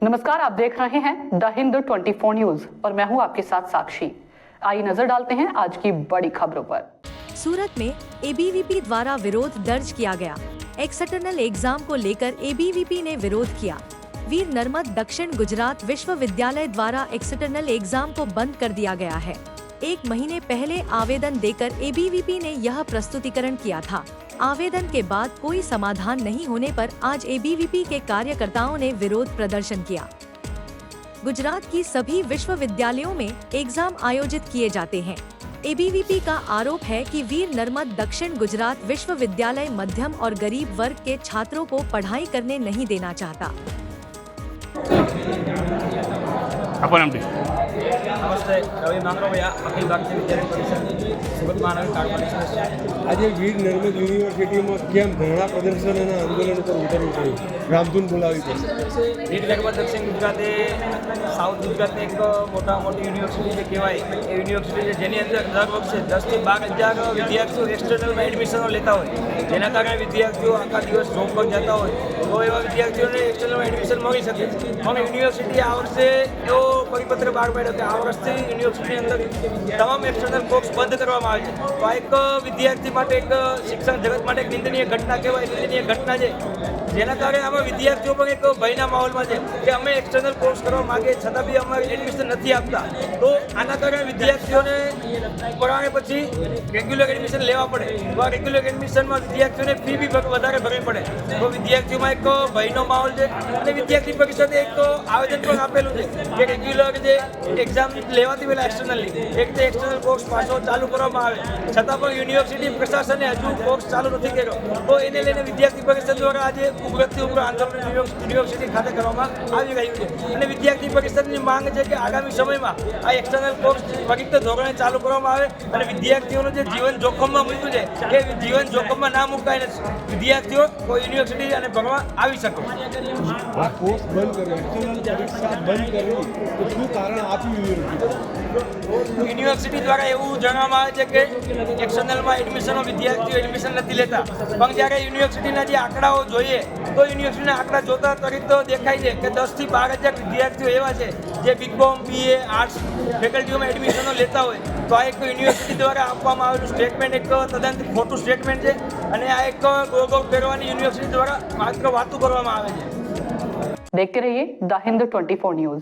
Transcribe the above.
नमस्कार, आप देख रहे हैं द हिंद 24 न्यूज और मैं हूं आपके साथ साक्षी। आइए नजर डालते हैं आज की बड़ी खबरों पर। सूरत में एबीवीपी द्वारा विरोध दर्ज किया गया। एक्सटर्नल एग्जाम को लेकर एबीवीपी ने विरोध किया। वीर नर्मद दक्षिण गुजरात विश्वविद्यालय द्वारा एक्सटर्नल एग्जाम को बंद कर दिया गया है। 1 महीने पहले आवेदन देकर एबीवीपी ने यह प्रस्तुतिकरण किया था। आवेदन के बाद कोई समाधान नहीं होने पर आज एबीवीपी के कार्यकर्ताओं ने विरोध प्रदर्शन किया। गुजरात की सभी विश्वविद्यालयों में एग्जाम आयोजित किए जाते हैं। एबीवीपी का आरोप है कि वीर नर्मद दक्षिण गुजरात विश्वविद्यालय मध्यम और गरीब वर्ग के छात्रों को पढ़ाई करने नहीं देना चाहता। नमस्ते, रवि मांगरोया, अखिल भारतीय विद्यार्थी परिषद सूरत महानगर कार्य। आज वीर नर्मद यूनिवर्सिटी में केम धरना प्रदर्शन અને આંદોલન પર ઉતરવું પડ્યું, રામધૂન બોલાવી પડી। વીર નર્મદ દક્ષિણ ગુજરાતે સાઉથ ગુજરાતની એક મોટી યુનિવર્સિટી જે કહેવાય એ યુનિવર્સિટી છે જેની અંદર દર વર્ષે 10 થી 12,000 વિદ્યાર્થીઓ એક્સટર્નલમાં એડમિશનો લેતા હોય, જેના કારણે વિદ્યાર્થીઓ આખા દિવસ જોબ પર જતા હોય તો એવા વિદ્યાર્થીઓને એક્સટર્નલમાં એડમિશન મળી શકે છે। પણ યુનિવર્સિટી આ વર્ષે એવો પરિપત્ર બહાર પાડ્યો કે આ વર્ષથી યુનિવર્સિટીની અંદર તમામ એક્સટર્નલ કોર્સ બંધ કરવામાં આવે છે। તો આ એક વિદ્યાર્થી માટે એક શિક્ષણ જગત માટે એક નિંદનીય ઘટના કહેવાય, નિંદનીય ઘટના છે, જેના કારણે આમાં વિદ્યાર્થીઓ પણ એક ભયના માહોલમાં છે કે અમે એક્સટર્નલ કોર્સ કરવા માંગીએ છતાં બી અમે એડમિશન નથી આપતા। તો આના કારણે વિદ્યાર્થીઓને પરાણે પછી રેગ્યુલર એડમિશન લેવા પડે, તો આ રેગ્યુલર એડમિશનમાં વિદ્યાર્થીઓને ફી બી વધારે ભરવી પડે। તો વિદ્યાર્થીઓમાં એક ભયનો માહોલ છે અને વિદ્યાર્થી પરિષદે એક આવેદન પણ આપેલું છે કે રેગ્યુલર જે એક્ઝામ લેવાતી પહેલાં એક્સટર્નલની એક તે એક્સટર્નલ કોર્સ પાછો ચાલુ કરવામાં આવે, છતાં પણ યુનિવર્સિટી પ્રશાસને હજુ કોર્સ ચાલુ નથી કર્યો। તો એને લઈને વિદ્યાર્થી પરિષદ દ્વારા આજે ઉગ્રથી ઉગ્ર આંદોલન યુનિવર્સિટી ખાતે કરવામાં આવી રહ્યું છે અને વિદ્યાર્થી પરિષદની માંગ છે કે આગામી સમયમાં આ એક્સટર્નલ કોર્સ ત્વરિત ધોરણે ચાલુ કરવામાં આવે અને વિદ્યાર્થીઓનું જે જીવન જોખમમાં મૂક્યું છે એ જીવન જોખમમાં ના મુકાય ને વિદ્યાર્થીઓ કોઈ યુનિવર્સિટી અને ભણવા આવી શકે। આ કોર્સ બંધ કર્યો, એક્સટર્નલ પરીક્ષા બંધ કરી તો શું કારણ આપ્યું યુનિવર્સિટી દ્વારા એવું જણાવવામાં આવે છે કે એક્સટર્નલમાં એડમિશનો વિદ્યાર્થીઓ એડમિશન નથી લેતા, પણ જ્યારે યુનિવર્સિટીના જે આંકડાઓ જોઈએ તો યુનિવર્સિટીના આંકડા જોતા ત્વરિત દેખાય છે કે 10 થી 12,000 વિદ્યાર્થીઓ એવા છે જે બીકોમ, બીએ, આર્ટ્સ ફેકલ્ટીઓમાં એડમિશનો લેતા હોય। તો આ એક યુનિવર્સિટી દ્વારા આપવામાં આવેલું સ્ટેટમેન્ટ એક તદ્દન ખોટું સ્ટેટમેન્ટ છે અને આ એક ગોળ ફેરવાની યુનિવર્સિટી દ્વારા માત્ર વાતો કરવામાં આવે છે। देखते रहिए द हिंद 24 न्यूज।